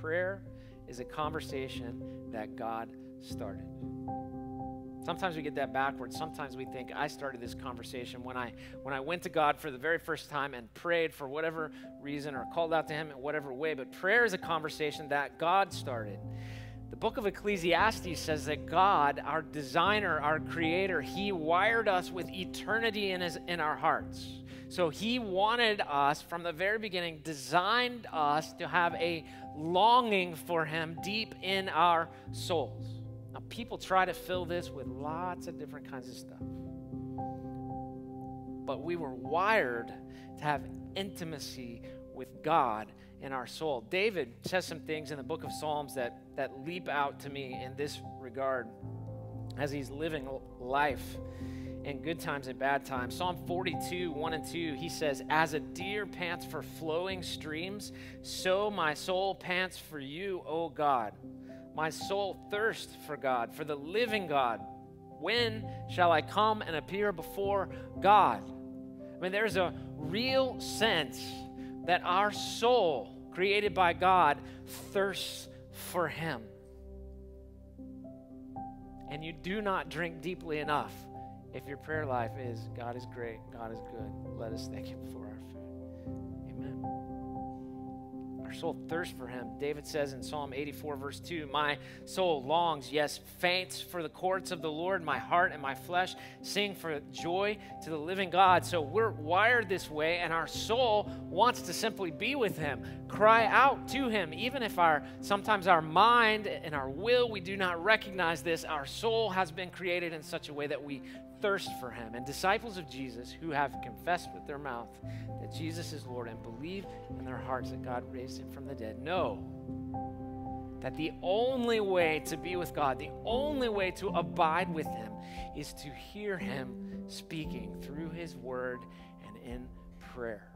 prayer is a conversation that God started. Sometimes we get that backwards. Sometimes we think I started this conversation when I went to God for the very first time and prayed for whatever reason or called out to him in whatever way. But prayer is a conversation that God started. The book of Ecclesiastes says that God, our designer, our creator, he wired us with eternity in our hearts. So he wanted us from the very beginning, designed us to have a longing for him deep in our souls. Now, people try to fill this with lots of different kinds of stuff. But we were wired to have intimacy with God in our soul. David says some things in the book of Psalms that leap out to me in this regard as he's living life in good times and bad times. Psalm 42, 1 and 2, he says, "As a deer pants for flowing streams, so my soul pants for you, O God. My soul thirsts for God, for the living God. When shall I come and appear before God?" I mean, there's a real sense that our soul, created by God, thirsts for him. And you do not drink deeply enough if your prayer life is, God is great, God is good, let us thank him for our food. Amen. Our soul thirsts for him. David says in Psalm 84, verse 2, "My soul longs, yes, faints for the courts of the Lord. My heart and my flesh sing for joy to the living God." So we're wired this way, and our soul wants to simply be with him, cry out to him. Even if sometimes our mind and our will, we do not recognize this, our soul has been created in such a way that we thirst for him. And disciples of Jesus who have confessed with their mouth that Jesus is Lord and believe in their hearts that God raised him from the dead know that the only way to be with God, the only way to abide with him, is to hear him speaking through his word and in prayer.